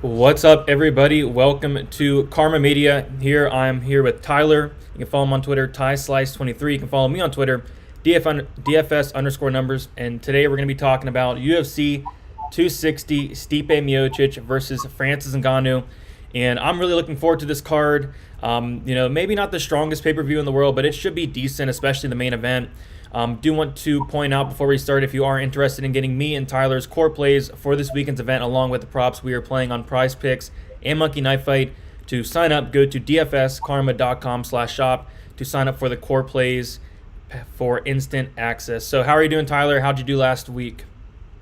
What's up, everybody? Welcome to Karma Media. I'm here with Tyler. You can follow him on Twitter, TySlice23. You can follow me on Twitter, DFS_numbers. And today we're going to be talking about UFC 260, Stipe Miocic versus Francis Ngannou. And I'm really looking forward to this card. Maybe not the strongest pay-per-view in the world, but it should be decent, especially the main event. Do want to point out before we start, if you are interested in getting me and Tyler's core plays for this weekend's event, along with the props we are playing on Prize Picks and Monkey Knife Fight, to sign up, go to dfskarma.com/shop to sign up for the core plays for instant access. So how are you doing, Tyler? How'd you do last week?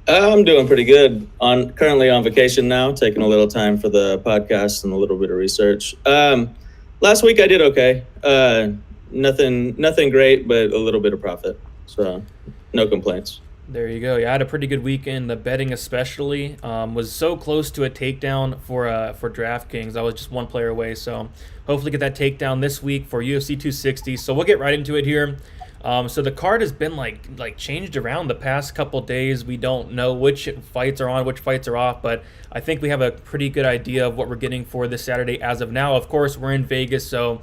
I'm doing pretty good. Currently on vacation now, taking a little time for the podcast and a little bit of research. Last week I did okay. Nothing great, but a little bit of profit. So no complaints. There you go. Yeah, I had a pretty good weekend. The betting especially was so close to a takedown for Draftkings. I was just one player away. So hopefully get that takedown this week for UFC 260. So we'll get right into it here. So the card has been like changed around the past couple days. We don't know which fights are on, which fights are off, but I think we have a pretty good idea of what we're getting for this Saturday as of now. Of course, we're in Vegas, so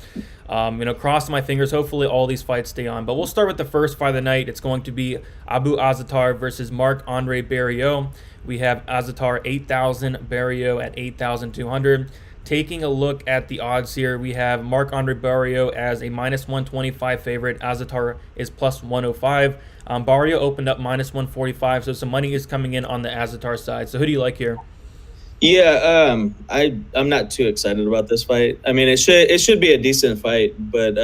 cross my fingers. Hopefully all these fights stay on. But we'll start with the first fight of the night. It's going to be Abu Azaitar versus Marc-Andre Barriault. We have Azaitar 8,000, Barriault at 8,200. Taking a look at the odds here, we have Marc-Andre Barriault as a -125 favorite. Azaitar is +105. Barriault opened up -145, so some money is coming in on the Azaitar side. So who do you like here? Yeah, I'm not too excited about this fight. I mean, it should be a decent fight, but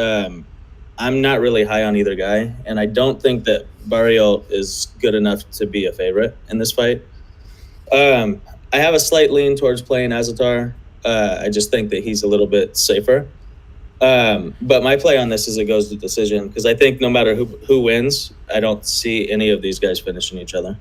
I'm not really high on either guy, and I don't think that Barriault is good enough to be a favorite in this fight. I have a slight lean towards playing Azaitar. I just think that he's a little bit safer. But my play on this is it goes to decision, because I think no matter who wins, I don't see any of these guys finishing each other.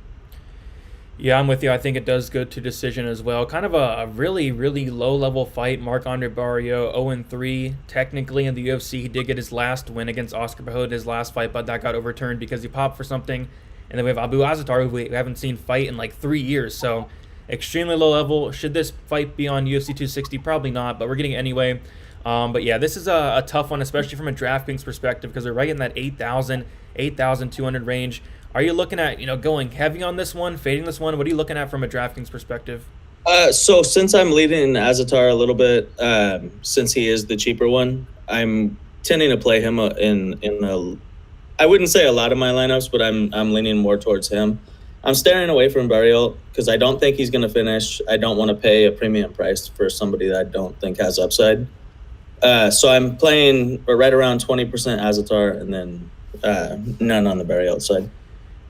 Yeah, I'm with you. I think it does go to decision as well. Kind of a really, really low-level fight. Marc-Andre Barriault, 0-3. Technically in the UFC, he did get his last win against Oscar Bahud, his last fight, but that got overturned because he popped for something. And then we have Abu Azaitar, who we haven't seen fight in like 3 years. So extremely low level. Should this fight be on UFC 260? Probably not, but we're getting it anyway. But yeah, this is a tough one, especially from a DraftKings perspective, because they're right in that 8,000, 8,200 range. Are you looking at going heavy on this one, fading this one? What are you looking at from a DraftKings perspective? So since I'm leading Azaitar a little bit, since he is the cheaper one, I'm tending to play him I wouldn't say a lot of my lineups, but I'm leaning more towards him. I'm staring away from Barriault because I don't think he's going to finish. I don't want to pay a premium price for somebody that I don't think has upside. So I'm playing right around 20% Azaitar and then none on the Barriault side.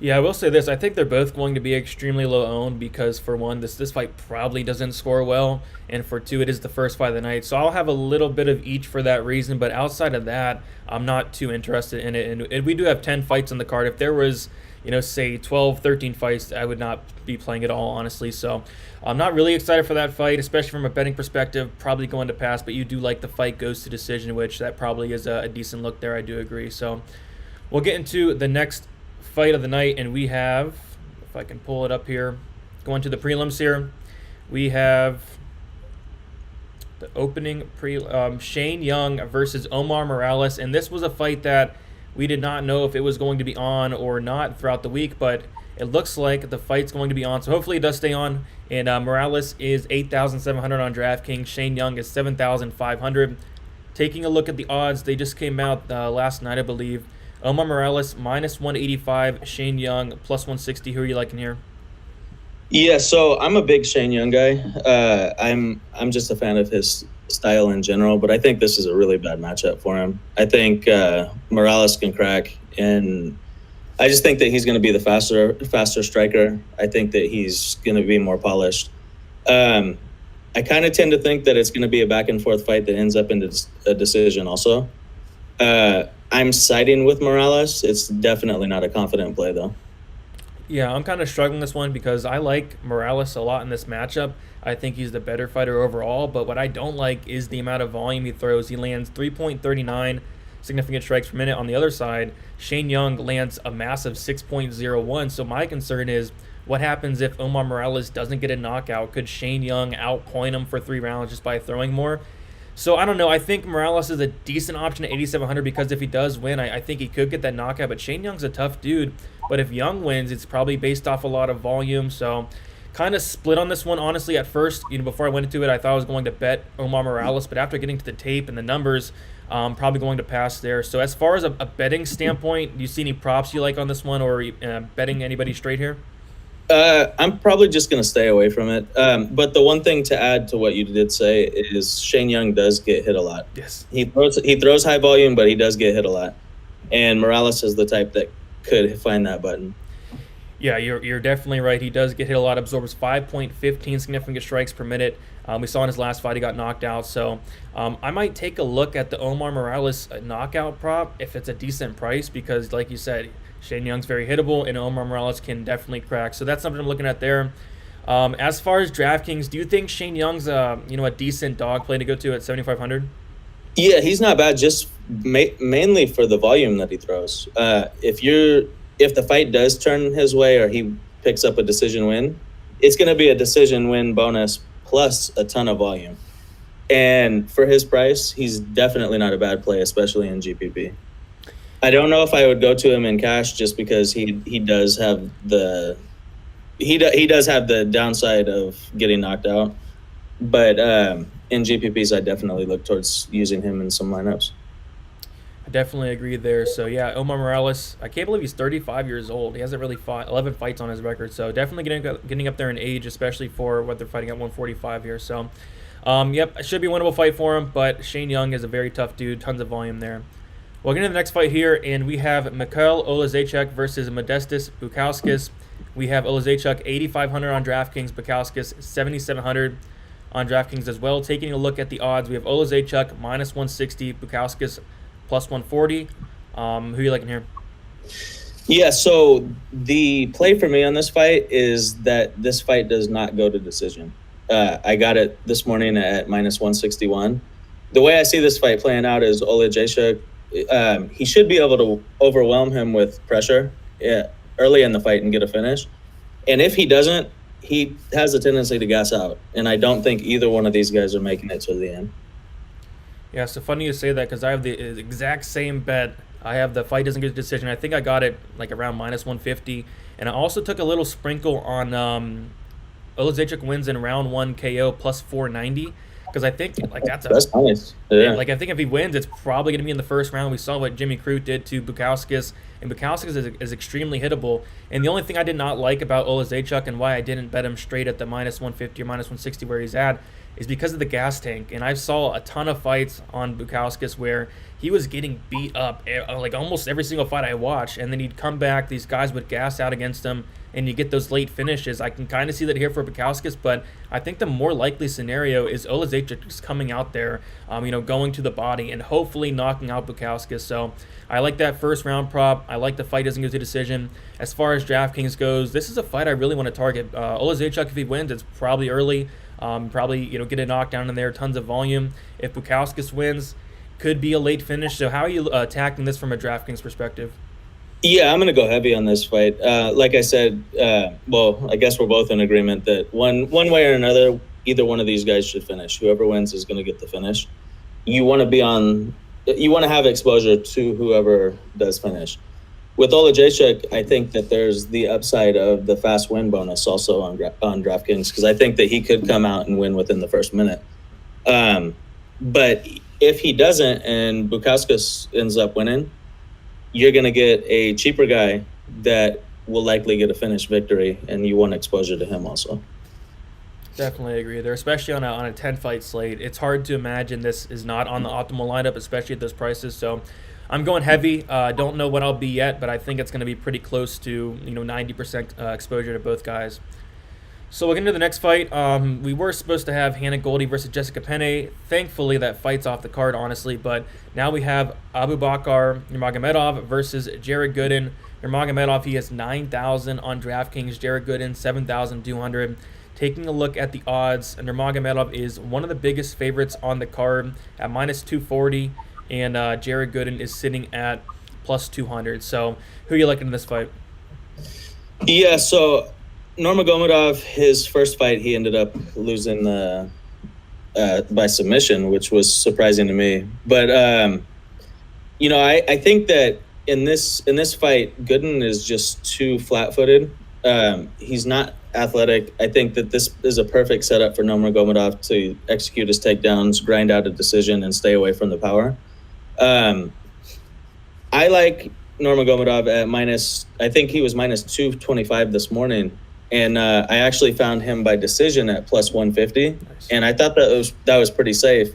Yeah, I will say this. I think they're both going to be extremely low owned because, for one, this fight probably doesn't score well, and for two, it is the first fight of the night. So I'll have a little bit of each for that reason, but outside of that, I'm not too interested in it. And we do have 10 fights on the card. If there was, say 12, 13 fights, I would not be playing at all, honestly. So I'm not really excited for that fight, especially from a betting perspective. Probably going to pass, but you do like the fight goes to decision, which that probably is a decent look there. I do agree. So we'll get into the next fight of the night, and we have, if I can pull it up here, going to the prelims here, we have the opening Shane Young versus Omar Morales, and this was a fight that we did not know if it was going to be on or not throughout the week, but it looks like the fight's going to be on, so hopefully it does stay on. And Morales is 8,700 on DraftKings. Shane Young is 7,500. taking a look at the odds, they just came out last night, I believe. Omar Morales minus 185, Shane Young plus 160. Who are you liking here? Yeah, so I'm a big Shane Young guy. I'm just a fan of his style in general, but I think this is a really bad matchup for him. I think Morales can crack, and I just think that he's going to be the faster striker. I think that he's going to be more polished. I kind of tend to think that it's going to be a back and forth fight that ends up in a decision also. I'm siding with Morales. It's definitely not a confident play, though. Yeah, I'm kind of struggling this one because I like Morales a lot in this matchup. I think he's the better fighter overall, but what I don't like is the amount of volume he throws. He lands 3.39 significant strikes per minute. On the other side, Shane Young lands a massive 6.01. So my concern is what happens if Omar Morales doesn't get a knockout? Could Shane Young outpoint him for 3 rounds just by throwing more? So I don't know. I think Morales is a decent option at 8,700 because if he does win, I think he could get that knockout. But Shane Young's a tough dude. But if Young wins, it's probably based off a lot of volume. So kind of split on this one. Honestly, at first, before I went into it, I thought I was going to bet Omar Morales. But after getting to the tape and the numbers, probably going to pass there. So as far as a betting standpoint, do you see any props you like on this one, or betting anybody straight here? I'm probably just going to stay away from it. But the one thing to add to what you did say is Shane Young does get hit a lot. Yes. He throws high volume, but he does get hit a lot. And Morales is the type that could find that button. Yeah, you're definitely right. He does get hit a lot, absorbs 5.15 significant strikes per minute. We saw in his last fight he got knocked out. So I might take a look at the Omar Morales knockout prop if it's a decent price because, like you said, Shane Young's very hittable, and Omar Morales can definitely crack. So that's something I'm looking at there. As far as DraftKings, do you think Shane Young's a decent dog play to go to at 7,500? Yeah, he's not bad. Just mainly for the volume that he throws. If the fight does turn his way or he picks up a decision win, it's going to be a decision win bonus plus a ton of volume. And for his price, he's definitely not a bad play, especially in GPP. I don't know if I would go to him in cash just because he does have the downside of getting knocked out. But in GPPs, I definitely look towards using him in some lineups. I definitely agree there. So yeah, Omar Morales, I can't believe he's 35 years old. He hasn't really fought 11 fights on his record. So definitely getting up there in age, especially for what they're fighting at 145 here. So yep, it should be a winnable fight for him. But Shane Young is a very tough dude. Tons of volume there. We'll get into the next fight here, and we have Mikhail Olazechuk versus Modestas Bukauskas. We have Olazechuk 8,500 on DraftKings, Bukauskas 7,700 on DraftKings as well. Taking a look at the odds, we have Olazechuk minus 160, Bukauskas plus 140. Who are you liking here? Yeah, so the play for me on this fight is that this fight does not go to decision. I got it this morning at minus 161. The way I see this fight playing out is Olazechuk, he should be able to overwhelm him with pressure early in the fight and get a finish. And if he doesn't, he has a tendency to gas out. And I don't think either one of these guys are making it to the end. Yeah, so funny you say that because I have the exact same bet. I have the fight doesn't get a decision. I think I got it like around minus 150. And I also took a little sprinkle on Olazechuk wins in round 1 KO plus 490. Because I think that's nice. Yeah. Like I think if he wins, it's probably going to be in the first round. We saw what Jimmy Crute did to Bukauskas, and Bukauskas is extremely hittable. And the only thing I did not like about Olazechuk and why I didn't bet him straight at the minus 150 or minus 160 where he's at is because of the gas tank. And I saw a ton of fights on Bukauskas where he was getting beat up like almost every single fight I watched, and then he'd come back. These guys would gas out against him, and you get those late finishes. I can kind of see that here for Bukauskas, but I think the more likely scenario is Olazechuk just coming out there, going to the body and hopefully knocking out Bukauskas. So I like that first round prop. I like the fight doesn't go to decision. As far as DraftKings goes, this is a fight I really want to target. Olazechuk, if he wins, it's probably early. Get a knockdown in there, tons of volume. If Bukauskas wins, could be a late finish. So how are you attacking this from a DraftKings perspective? Yeah, I'm going to go heavy on this fight. Like I said, I guess we're both in agreement that one way or another, either one of these guys should finish. Whoever wins is going to get the finish. You want to have exposure to whoever does finish. With Olajaychuk, I think that there's the upside of the fast win bonus also on DraftKings because I think that he could come out and win within the first minute. But if he doesn't and Bukauskas ends up winning, you're going to get a cheaper guy that will likely get a finished victory, and you want exposure to him also. Definitely agree there, especially on a 10 fight slate. It's hard to imagine this is not on the optimal lineup, especially at those prices. So I'm going heavy. Don't know what I'll be yet, but I think it's going to be pretty close to 90% exposure to both guys. So we'll get into the next fight. We were supposed to have Hannah Goldie versus Jessica Penne. Thankfully, that fight's off the card, honestly. But now we have Abubakar Nurmagomedov versus Jared Gooden. Nurmagomedov, he has 9,000 on DraftKings. Jared Gooden, 7,200. Taking a look at the odds, Nurmagomedov is one of the biggest favorites on the card at minus 240, and Jared Gooden is sitting at plus 200. So who are you liking in this fight? Yeah, so Nurmagomedov, his first fight, he ended up losing by submission, which was surprising to me. But I think that in this fight, Gooden is just too flat-footed. He's not athletic. I think that this is a perfect setup for Nurmagomedov to execute his takedowns, grind out a decision, and stay away from the power. I like Nurmagomedov at minus, I think he was minus 225 this morning. And I actually found him by decision at plus 150. Nice. And I thought that was pretty safe.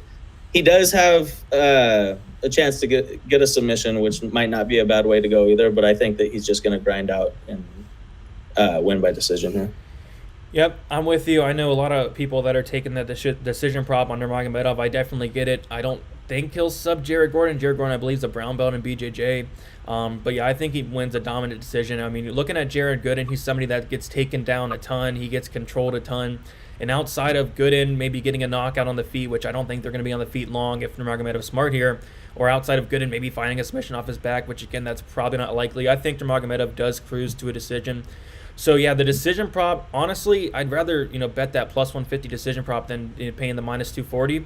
He does have a chance to get a submission, which might not be a bad way to go either. But I think that he's just going to grind out and win by decision here. Yep, I'm with you. I know a lot of people that are taking the decision prop on Nurmagomedov. I definitely get it. I don't think he'll sub Jared Gordon. Jared Gordon, I believe, is a brown belt in BJJ. But yeah, I think he wins a dominant decision. I mean, looking at Jared Gooden, he's somebody that gets taken down a ton. He gets controlled a ton. And outside of Gooden maybe getting a knockout on the feet, which I don't think they're going to be on the feet long if Nurmagomedov's smart here, or outside of Gooden maybe finding a submission off his back, which again, that's probably not likely. I think Nurmagomedov does cruise to a decision. So yeah, the decision prop, honestly, I'd rather bet that plus 150 decision prop than paying the minus 240.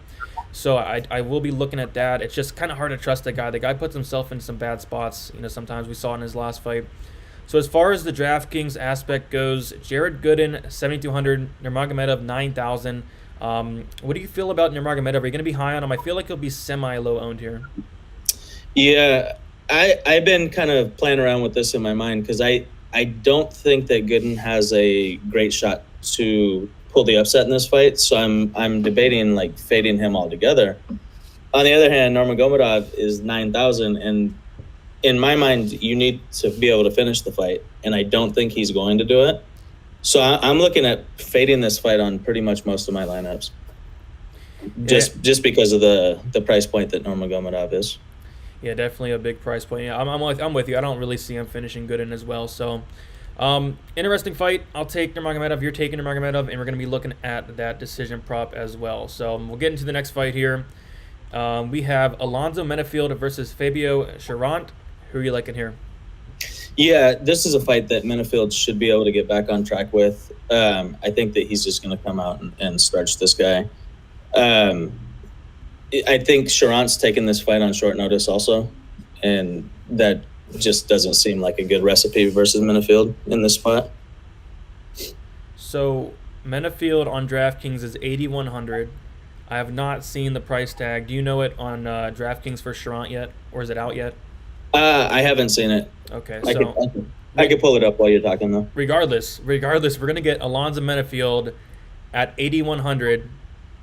So I will be looking at that. It's just kind of hard to trust the guy. The guy puts himself in some bad spots. Sometimes we saw in his last fight. So as far as the DraftKings aspect goes, Jared Gooden 7,200, Nurmagomedov 9,000. What do you feel about Nurmagomedov? Are you going to be high on him? I feel like he'll be semi-low owned here. Yeah, I've been kind of playing around with this in my mind because I don't think that Gooden has a great shot to pull the upset in this fight, so I'm debating like fading him altogether. On the other hand, Nurmagomedov is 9,000, and in my mind, you need to be able to finish the fight, and I don't think he's going to do it. So I'm looking at fading this fight on pretty much most of my lineups, just because of the price point that Nurmagomedov is. Yeah, definitely a big price point. Yeah, I'm with you. I don't really see him finishing Gooden as well. So, interesting fight. I'll take Nurmagomedov. You're taking Nurmagomedov, and we're going to be looking at that decision prop as well. So we'll get into the next fight here. We have Alonzo Menafield versus Fabio Cherant. Who are you liking here? Yeah, this is a fight that Menafield should be able to get back on track with. I think that he's just going to come out and starch this guy. I think Cherant's taken this fight on short notice also, and that just doesn't seem like a good recipe versus Menafield in this spot. So Menafield on DraftKings is 8,100. I have not seen the price tag. Do you know it on DraftKings for Cherant yet, or is it out yet? I haven't seen it. Okay, I could pull it up while you're talking though. Regardless, we're gonna get Alonzo Menafield at 8,100,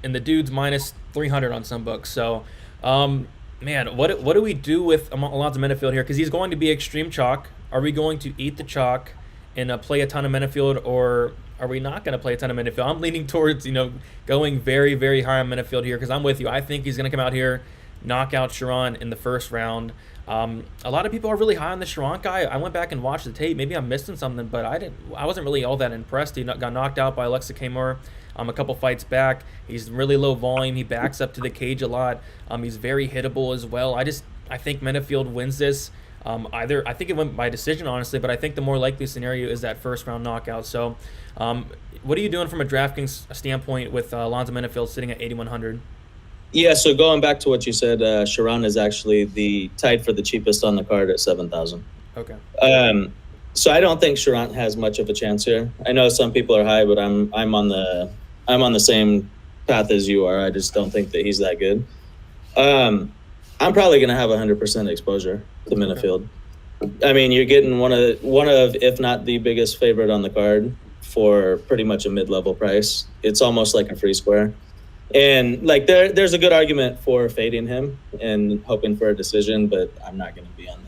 and the dude's minus 300 on some books. So, man, what do we do with Alonzo Menafield here? Because he's going to be extreme chalk. Are we going to eat the chalk and play a ton of Menafield, or are we not going to play a ton of Menafield? I'm leaning towards going very, very high on Menafield here because I'm with you. I think he's going to come out here, knock out Cherant in the first round. A lot of people are really high on the Cherant guy. I went back and watched the tape. Maybe I'm missing something, but I wasn't really all that impressed. He got knocked out by Alexa Kamor a couple fights back. He's really low volume. He backs up to the cage a lot. He's very hittable as well. I think Menafield wins this. I think it went by decision, honestly, but I think the more likely scenario is that first round knockout. So, what are you doing from a DraftKings standpoint with Alonzo Menafield sitting at 8,100? Yeah, so going back to what you said, Cherant is actually tied for the cheapest on the card at 7,000. Okay. So I don't think Cherant has much of a chance here. I know some people are high, but I'm on the same path as you are. I just don't think that he's that good. I'm probably going to have 100% exposure to Okay. Minifield. I mean, you're getting one of, if not the biggest favorite on the card for pretty much a mid-level price. It's almost like a free square. And like there's a good argument for fading him and hoping for a decision, but I'm not going to be on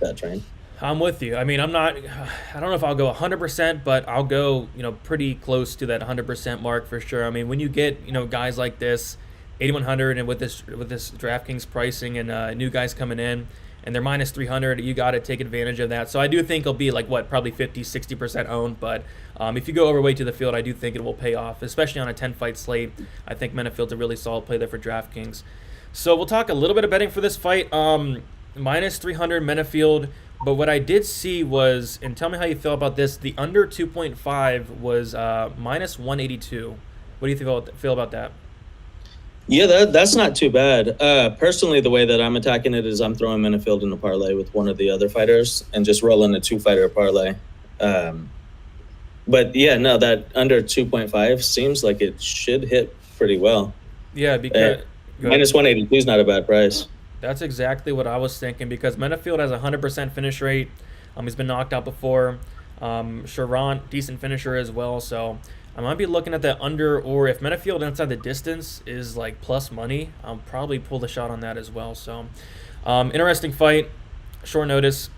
that train. I'm with you. I mean, I don't know if I'll go 100%, but I'll go, pretty close to that 100% mark for sure. I mean, when you get, guys like this, 8,100, and with this DraftKings pricing and new guys coming in, and they're minus 300, you got to take advantage of that. So I do think it'll be like probably 50-60% owned, but if you go overweight to the field, I do think it will pay off, especially on a 10-fight slate. I think Menifield's a really solid play there for DraftKings. So we'll talk a little bit of betting for this fight. Minus 300 Menifield. But what I did see was, and tell me how you feel about this, the under 2.5 was minus 182. What do you feel about that? Yeah, that's not too bad. Personally, the way that I'm attacking it is I'm throwing Minifield in a parlay with one of the other fighters and just rolling a 2-fighter parlay. But yeah, no, that under 2.5 seems like it should hit pretty well. Yeah, because minus 182 is not a bad price. That's exactly what I was thinking, because Menifield has a 100% finish rate. He's been knocked out before. Sharon, decent finisher as well. So I might be looking at that under, or if Menifield inside the distance is like plus money, I'll probably pull the shot on that as well. So interesting fight, short notice.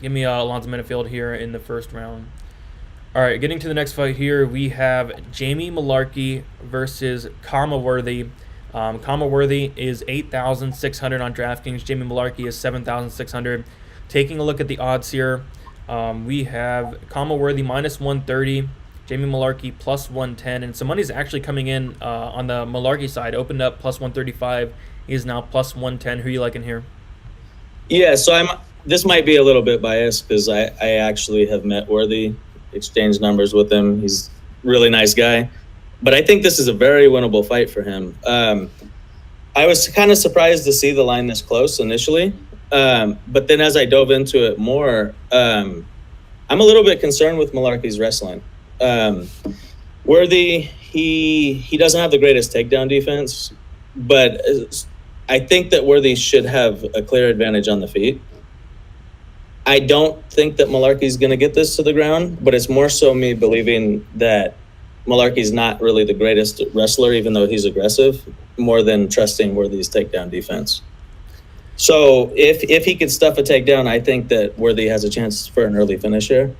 Give me Alonzo Menifield here in the first round. All right, getting to the next fight here, we have Jamie Mullarkey versus Karma Worthy. Karma Worthy is 8,600 on DraftKings. Jamie Mullarkey is 7,600. Taking a look at the odds here, we have Karma Worthy minus 130, Jamie Mullarkey plus 110, and some money's actually coming in on the Mullarkey side. Opened up plus 135. He is now plus 110. Who are you liking here? Yeah, so this might be a little bit biased because I actually have met Worthy, exchanged numbers with him. He's a really nice guy. But I think this is a very winnable fight for him. I was kind of surprised to see the line this close initially. But then as I dove into it more, I'm a little bit concerned with Mullarkey's wrestling. Worthy, he doesn't have the greatest takedown defense, but I think that Worthy should have a clear advantage on the feet. I don't think that Mullarkey's going to get this to the ground, but it's more so me believing that Mullarkey's not really the greatest wrestler, even though he's aggressive, more than trusting Worthy's takedown defense. So if he could stuff a takedown, I think that Worthy has a chance for an early finish here.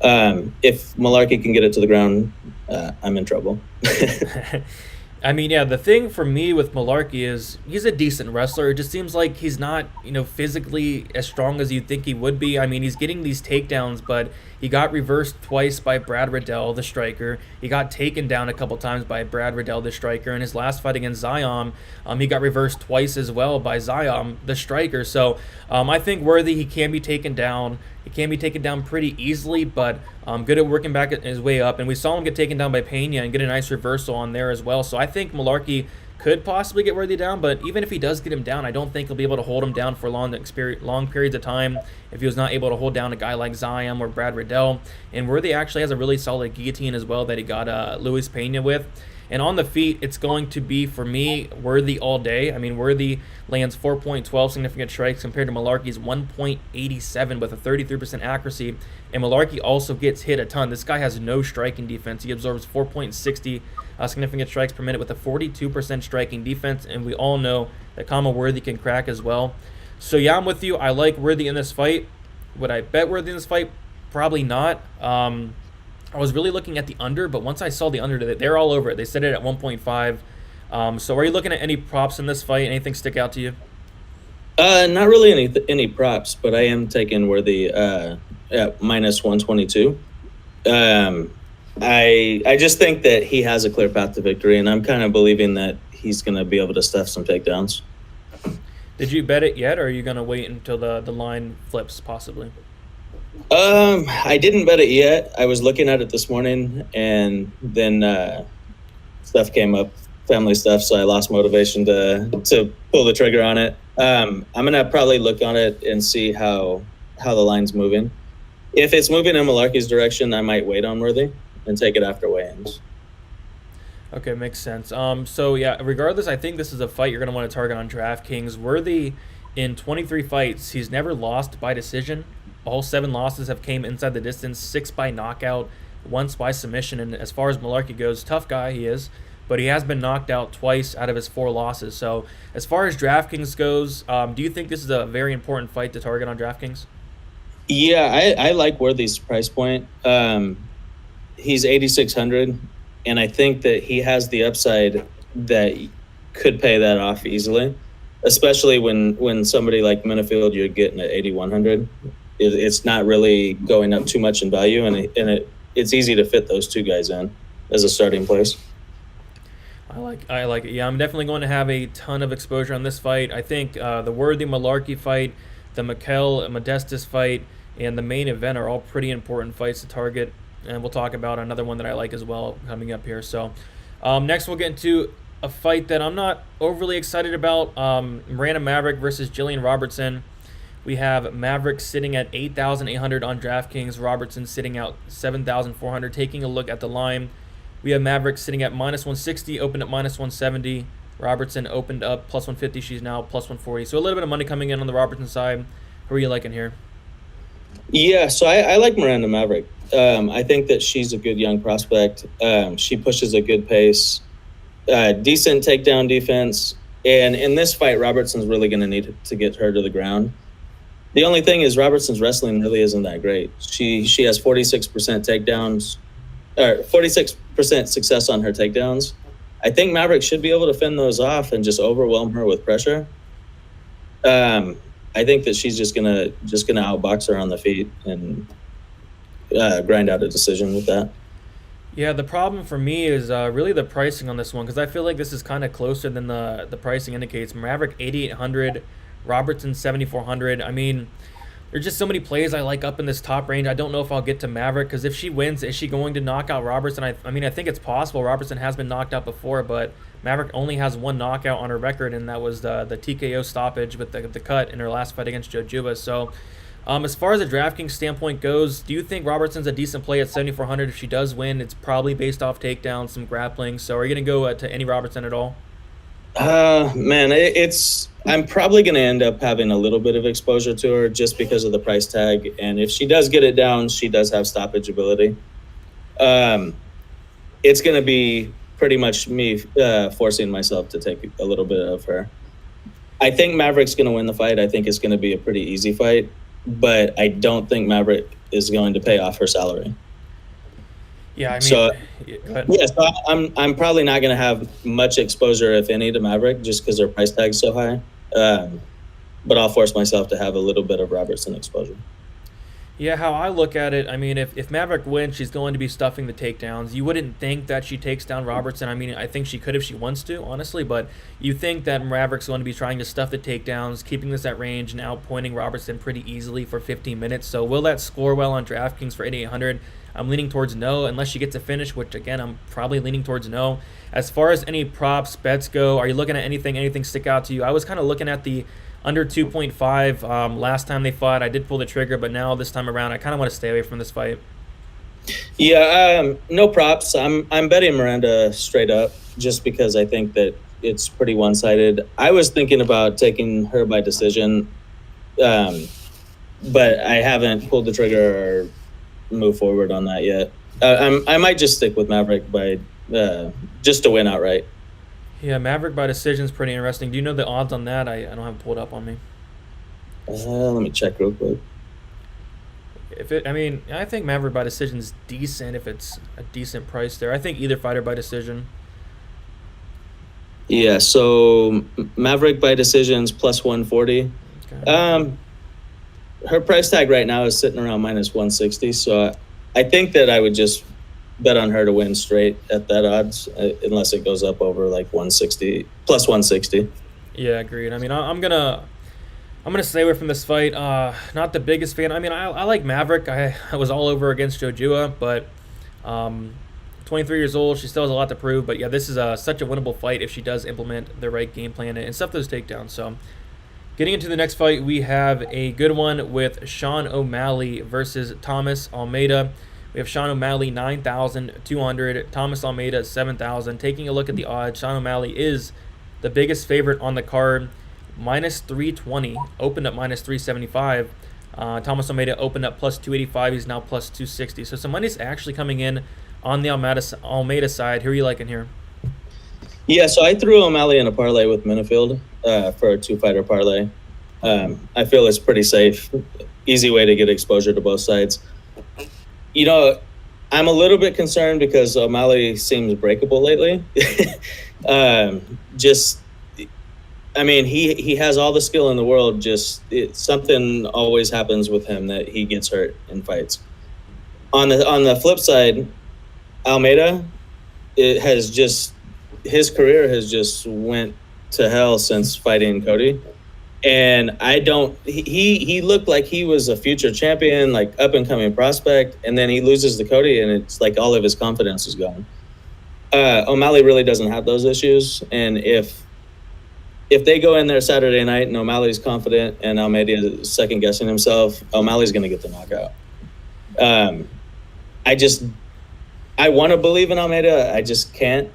If Mullarkey can get it to the ground, I'm in trouble. I mean, yeah, the thing for me with Mullarkey is he's a decent wrestler. It just seems like he's not, physically as strong as you'd think he would be. I mean, he's getting these takedowns, but he got reversed twice by Brad Riddell, the striker. He got taken down a couple times by Brad Riddell, the striker. In his last fight against Zion, he got reversed twice as well by Zion, the striker. So I think Worthy, he can be taken down. He can be taken down pretty easily, but good at working back his way up. And we saw him get taken down by Pena and get a nice reversal on there as well. So I think Mullarkey could possibly get Worthy down, but even if he does get him down, I don't think he'll be able to hold him down for long periods of time if he was not able to hold down a guy like Zion or Brad Riddell. And Worthy actually has a really solid guillotine as well that he got Luis Pena with. And on the feet, it's going to be, for me, Worthy all day. I mean, Worthy lands 4.12 significant strikes compared to Mullarkey's 1.87 with a 33% accuracy. And Mullarkey also gets hit a ton. This guy has no striking defense. He absorbs 4.60 significant strikes per minute with a 42% striking defense. And we all know that Kama Worthy can crack as well. So, yeah, I'm with you. I like Worthy in this fight. Would I bet Worthy in this fight? Probably not. I was really looking at the under, but once I saw the under, they're all over it. They set it at 1.5. So are you looking at any props in this fight? Anything stick out to you? Not really any props, but I am taking Worthy at minus 122. I just think that he has a clear path to victory, and I'm kind of believing that he's going to be able to stuff some takedowns. Did you bet it yet, or are you going to wait until the line flips possibly? I didn't bet it yet. I was looking at it this morning, and then stuff came up, family stuff, so I lost motivation to pull the trigger on it. I'm gonna probably look on it and see how the line's moving. If it's moving in Mullarkey's direction, I might wait on Worthy and take it after weigh-ins. Okay, makes sense. So yeah, regardless, I think this is a fight you're gonna want to target on DraftKings. Worthy in 23 fights, he's never lost by decision. All 7 losses have came inside the distance, 6 by knockout, once by submission. And as far as Malarkey goes, tough guy he is, but he has been knocked out twice out of his 4 losses. So as far as DraftKings goes, do you think this is a very important fight to target on DraftKings? Yeah, I like Worthy's price point. He's 8,600, and I think that he has the upside that could pay that off easily, especially when somebody like Minifield you're getting at 8,100. It's not really going up too much in value, and it's easy to fit those two guys in as a starting place. I like it. Yeah, I'm definitely going to have a ton of exposure on this fight. I think the Worthy Malarkey fight, the Mikel Modestus fight, and the main event are all pretty important fights to target. And we'll talk about another one that I like as well coming up here. So next we'll get into a fight that I'm not overly excited about. Miranda Maverick versus Jillian Robertson. We have Maverick sitting at 8,800 on DraftKings. Robertson sitting out 7,400. Taking a look at the line, we have Maverick sitting at -160, opened at -170. Robertson opened up +150. She's now +140. So a little bit of money coming in on the Robertson side. Who are you liking here? Yeah, so I like Miranda Maverick. I think that she's a good young prospect. She pushes a good pace, decent takedown defense. And in this fight, Robertson's really going to need to get her to the ground. The only thing is Robertson's wrestling really isn't that great. She has 46% takedowns, or 46% success on her takedowns. I think Maverick should be able to fend those off and just overwhelm her with pressure. I think that she's just gonna outbox her on the feet and grind out a decision with that. Yeah, the problem for me is really the pricing on this one, because I feel like this is kind of closer than the pricing indicates. Maverick 8,800, Robertson 7,400. I mean, there's just so many plays I like up in this top range. I don't know if I'll get to Maverick, because if she wins, is she going to knock out Robertson? I mean, I think it's possible. Robertson has been knocked out before, but Maverick only has 1 knockout on her record, and that was the TKO stoppage with the cut in her last fight against Jojuba. So as far as the DraftKings standpoint goes, do you think Robertson's a decent play at 7,400? If she does win, it's probably based off takedowns, some grappling. So are you going to go to any Robertson at all? Man, I'm probably going to end up having a little bit of exposure to her just because of the price tag. And if she does get it down, she does have stoppage ability. It's going to be pretty much me forcing myself to take a little bit of her. I think Maverick's going to win the fight. I think it's going to be a pretty easy fight, but I don't think Maverick is going to pay off her salary. Yeah, I mean, so go ahead. yeah, so I'm probably not going to have much exposure, if any, to Maverick just because their price tag's so high. But I'll force myself to have a little bit of Robertson exposure. Yeah, how I look at it, I mean, if Maverick wins, she's going to be stuffing the takedowns. You wouldn't think that she takes down Robertson. I mean, I think she could if she wants to, honestly, but you think that Maverick's going to be trying to stuff the takedowns, keeping this at range, and outpointing Robertson pretty easily for 15 minutes. So will that score well on DraftKings for 8,800? I'm leaning towards no, unless she gets a finish, which, again, I'm probably leaning towards no. As far as any props, bets go, are you looking at anything stick out to you? I was kind of looking at the under 2.5 last time they fought. I did pull the trigger, but now this time around, I kind of want to stay away from this fight. Yeah, no props. I'm betting Miranda straight up just because I think that it's pretty one-sided. I was thinking about taking her by decision, but I haven't pulled the trigger or moved forward on that yet. I might just stick with Maverick by just to win outright. Yeah, Maverick by decision is pretty interesting. Do you know the odds on that? I don't have it pulled up on me. Let me check real quick. I think Maverick by decision is decent if it's a decent price there. I think either fighter by decision. Yeah, so Maverick by decisions plus 140. Okay. Her price tag right now is sitting around -160. So I think that I would just bet on her to win straight at that odds, unless it goes up over like 160 plus 160. Yeah, agreed. I mean, I'm gonna stay away from this fight. Not the biggest fan. I mean, I like Maverick. I was all over against Jojuba, but 23 years old, she still has a lot to prove. But yeah, this is such a winnable fight if she does implement the right game plan and stuff those takedowns. So getting into the next fight, we have a good one with Sean O'Malley versus Thomas Almeida. We have Sean O'Malley 9,200, Thomas Almeida 7,000. Taking a look at the odds, Sean O'Malley is the biggest favorite on the card, minus 320, opened up minus 375. Thomas Almeida opened up plus 285. He's now plus 260. So some money's actually coming in on the Almeida side. Who are you liking here? Yeah, so I threw O'Malley in a parlay with Minifield for a 2-fighter parlay. I feel it's pretty safe. Easy way to get exposure to both sides. You know, I'm a little bit concerned because O'Malley seems breakable lately. He has all the skill in the world. Something always happens with him that he gets hurt in fights. On the flip side, Almeida, his career has just went to hell since fighting Cody. And he looked like he was a future champion, like up and coming prospect. And then he loses to Cody and it's like all of his confidence is gone. O'Malley really doesn't have those issues. And if they go in there Saturday night and O'Malley's confident and Almeida is second guessing himself, O'Malley's going to get the knockout. I want to believe in Almeida. I just can't.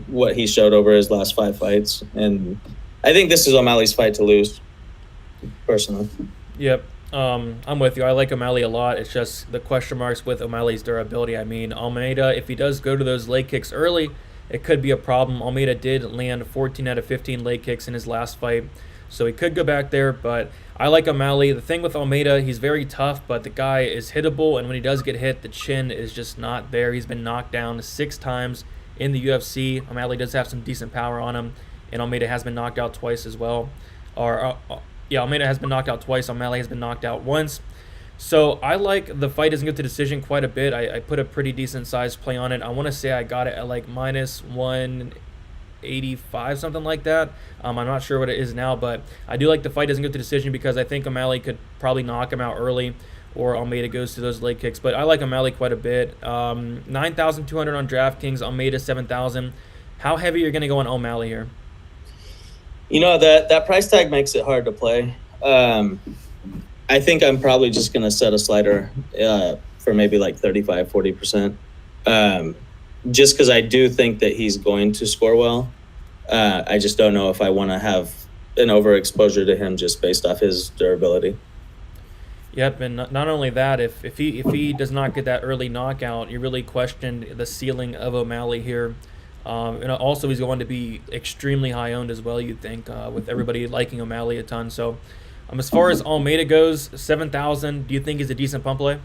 What he showed over his last 5 fights, and I think this is O'Malley's fight to lose, personally. Yep, I'm with you. I like O'Malley a lot. It's just the question marks with O'Malley's durability. I mean, Almeida, if he does go to those leg kicks early, it could be a problem. Almeida did land 14 out of 15 leg kicks in his last fight, so he could go back there, but I like O'Malley. The thing with Almeida, he's very tough, but the guy is hittable, and when he does get hit, the chin is just not there. He's been knocked down 6 times in the UFC. O'Malley does have some decent power on him, and Almeida has been knocked out twice as well. Almeida has been knocked out twice. O'Malley has been knocked out once. So I like the fight doesn't go to decision quite a bit. I put a pretty decent size play on it. I want to say I got it at like minus 185, something like that. I'm not sure what it is now, but I do like the fight doesn't go to decision because I think O'Malley could probably knock him out early, or Almeida goes to those leg kicks. But I like O'Malley quite a bit. 9,200 on DraftKings, Almeida 7,000. How heavy are you going to go on O'Malley here? You know, that price tag makes it hard to play. I think I'm probably just going to set a slider for maybe like 35, 40%. Just because I do think that he's going to score well. I just don't know if I want to have an overexposure to him just based off his durability. Yep, and not only that, if he does not get that early knockout, you really question the ceiling of O'Malley here. And also, he's going to be extremely high owned as well, you'd think, with everybody liking O'Malley a ton. So, as far as Almeida goes, 7,000, do you think he's a decent pump play?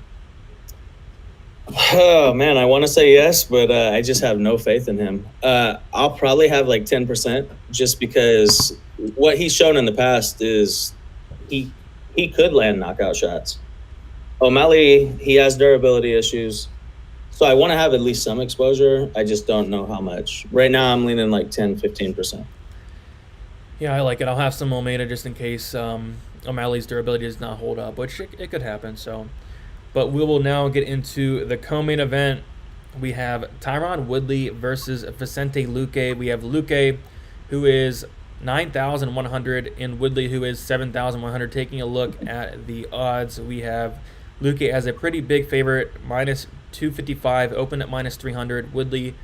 Oh, man, I want to say yes, but I just have no faith in him. I'll probably have like 10% just because what he's shown in the past is he could land knockout shots. O'Malley, he has durability issues. So I want to have at least some exposure. I just don't know how much. Right now, I'm leaning like 10, 15%. Yeah, I like it. I'll have some Almeida just in case O'Malley's durability does not hold up, which it could happen. So, but we will now get into the co-main event. We have Tyron Woodley versus Vicente Luque. We have Luque, who is 9,100, and Woodley, who is 7,100. Taking a look at the odds, we have Luque as a pretty big favorite, minus 255, opened at minus 300. Woodley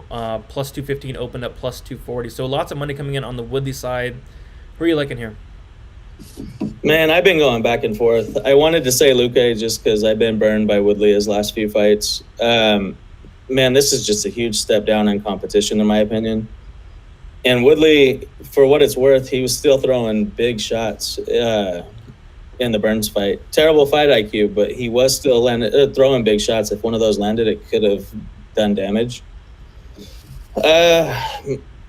plus 215, opened up plus 240. So lots of money coming in on the Woodley side. Who are you liking here? Man, I've been going back and forth. I wanted to say Luque just because I've been burned by Woodley his last few fights. Man, this is just a huge step down in competition, in my opinion. And Woodley, for what it's worth, he was still throwing big shots in the Burns fight. Terrible fight IQ, but he was still throwing big shots. If one of those landed, it could have done damage.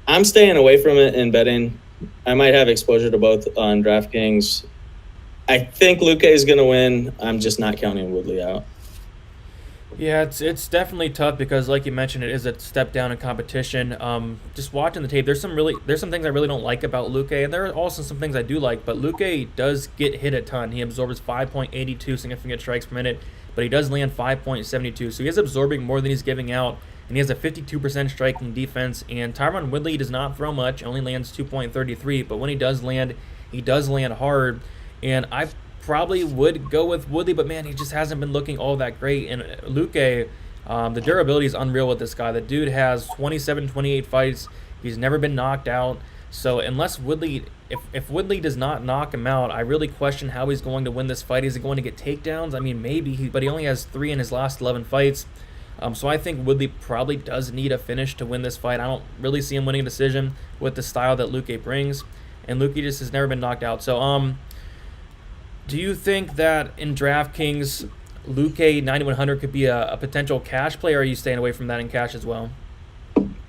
I'm staying away from it in betting. I might have exposure to both on DraftKings. I think Luque is going to win. I'm just not counting Woodley out. Yeah, it's definitely tough because, like you mentioned, it is a step down in competition. Just watching the tape, there's some things I really don't like about Luque, and there are also some things I do like. But Luque does get hit a ton. He absorbs 5.82 significant strikes per minute, but he does land 5.72. So he is absorbing more than he's giving out, and he has a 52% striking defense. And Tyron Woodley does not throw much, only lands 2.33. But when he does land hard. And probably would go with Woodley, but man, he just hasn't been looking all that great. And Luque, the durability is unreal with this guy. The dude has 27, 28 fights. He's never been knocked out. So unless Woodley, if Woodley does not knock him out, I really question how he's going to win this fight. Is he going to get takedowns? I mean, maybe, but he only has 3 in his last 11 fights. So I think Woodley probably does need a finish to win this fight. I don't really see him winning a decision with the style that Luque brings. And Luque just has never been knocked out. So do you think that in DraftKings, Luque 9100 could be a potential cash play, or are you staying away from that in cash as well?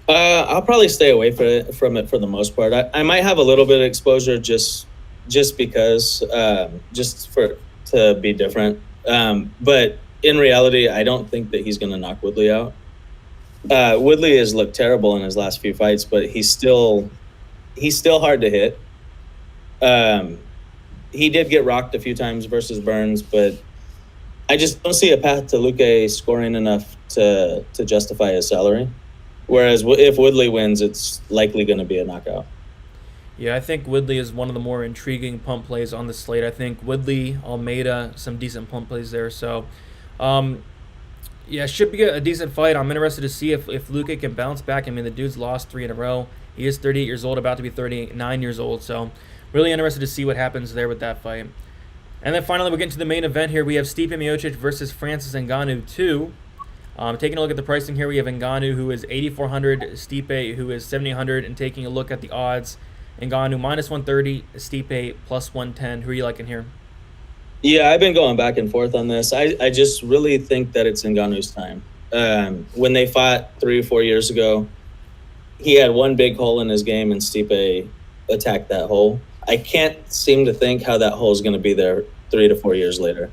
I'll probably stay away from it for the most part. I might have a little bit of exposure just because, to be different. But in reality, I don't think that he's going to knock Woodley out. Woodley has looked terrible in his last few fights, but he's still hard to hit. He did get rocked a few times versus Burns, but I just don't see a path to Luque scoring enough to justify his salary. Whereas if Woodley wins, it's likely going to be a knockout. Yeah, I think Woodley is one of the more intriguing pump plays on the slate. I think Woodley, Almeida, some decent pump plays there. So, yeah, should be a decent fight. I'm interested to see if Luque can bounce back. I mean, the dude's lost 3 in a row. He is 38 years old, about to be 39 years old. So, really interested to see what happens there with that fight. And then finally, we'll get into the main event here. We have Stipe Miocic versus Francis Ngannou 2. Taking a look at the pricing here, we have Ngannou, who is 8,400, Stipe, who is 7,800, and taking a look at the odds, Ngannou minus 130, Stipe plus 110. Who are you liking here? Yeah, I've been going back and forth on this. I just really think that it's Ngannou's time. When they fought 3 or 4 years ago, he had one big hole in his game, and Stipe attacked that hole. I can't seem to think how that hole is going to be there 3 to 4 years later.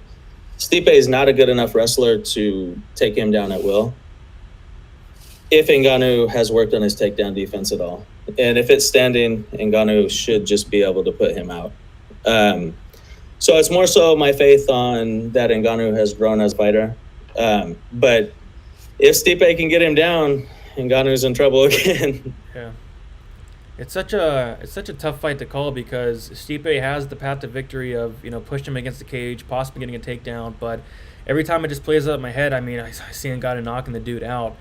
Stipe is not a good enough wrestler to take him down at will if Ngannou has worked on his takedown defense at all. And if it's standing, Ngannou should just be able to put him out. So it's more so my faith on that Ngannou has grown as a fighter. But if Stipe can get him down, Ngannou's in trouble again. Yeah. It's such a tough fight to call because Stipe has the path to victory of, pushing him against the cage, possibly getting a takedown, but every time it just plays up in my head, I mean, I see Ngannou knocking the dude out.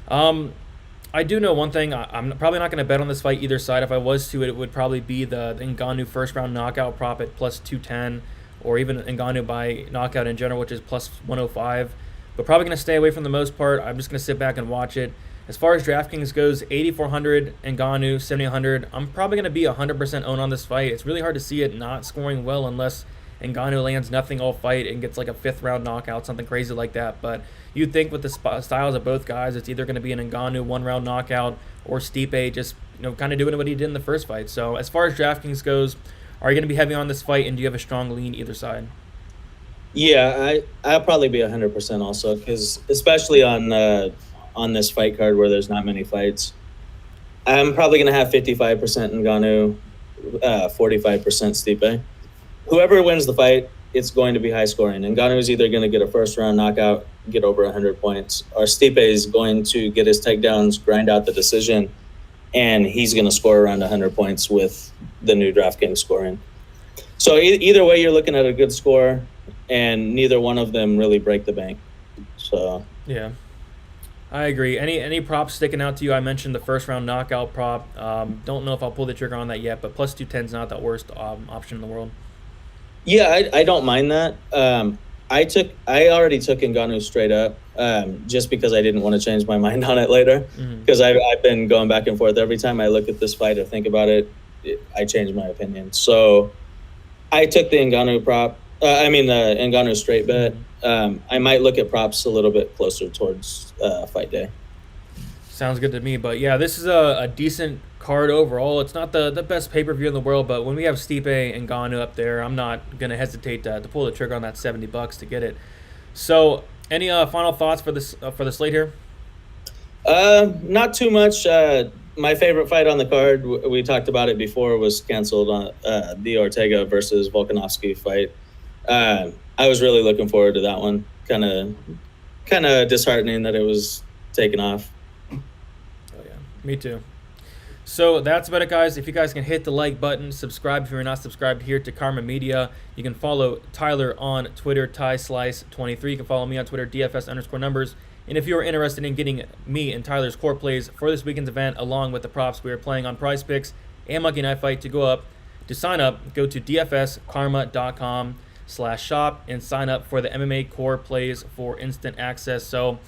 I do know one thing, I'm probably not going to bet on this fight either side. If I was to, it would probably be the Ngannou first round knockout prop at plus 210, or even Ngannou by knockout in general, which is plus 105. But probably going to stay away from the most part. I'm just going to sit back and watch it. As far as DraftKings goes, 8,400 Ngannou, 7,800. I'm probably going to be 100% owned on this fight. It's really hard to see it not scoring well unless Ngannou lands nothing all fight and gets like a 5th round knockout, something crazy like that. But you'd think with the styles of both guys, it's either going to be an Ngannou 1-round knockout or Stipe just kind of doing what he did in the first fight. So as far as DraftKings goes, are you going to be heavy on this fight, and do you have a strong lean either side? Yeah, I'll probably be 100% also, because especially on this fight card where there's not many fights, I'm probably going to have 55% Ngannou, 45% Stipe. Whoever wins the fight, it's going to be high scoring. Ngannou is either going to get a first round knockout, get over 100 points, or Stipe is going to get his takedowns, grind out the decision, and he's going to score around 100 points with the new DraftKings scoring. So either way, you're looking at a good score, and neither one of them really break the bank. So yeah. I agree. Any props sticking out to you? I mentioned the first round knockout prop. Don't know if I'll pull the trigger on that yet, but plus 210 is not the worst option in the world. Yeah, I don't mind that. I already took Ngannou straight up, just because I didn't want to change my mind on it later. Because I've been going back and forth every time I look at this fight or think about it. I change my opinion. So I took the Ngannou prop. Ngannou straight bet. I might look at props a little bit closer towards fight day. Sounds good to me. But yeah, this is a decent card overall. It's not the best pay-per-view in the world, but when we have Stipe and Ngannou up there, I'm not going to hesitate to pull the trigger on that $70 to get it. So any final thoughts for the slate here? Not too much. My favorite fight on the card, we talked about it before, was canceled on the Ortega versus Volkanovski fight. I was really looking forward to that one. Kind of disheartening that it was taken off. Oh yeah, me too. So that's about it, guys. If you guys can hit the like button, subscribe if you're not subscribed here to Karma Media. You can follow Tyler on Twitter, TySlice23. You can follow me on Twitter, DFS_numbers. And if you're interested in getting me and Tyler's core plays for this weekend's event, along with the props we are playing on Prize Picks and Monkey Knife Fight, to sign up, go to dfskarma.com/shop and sign up for the MMA core plays for instant access. So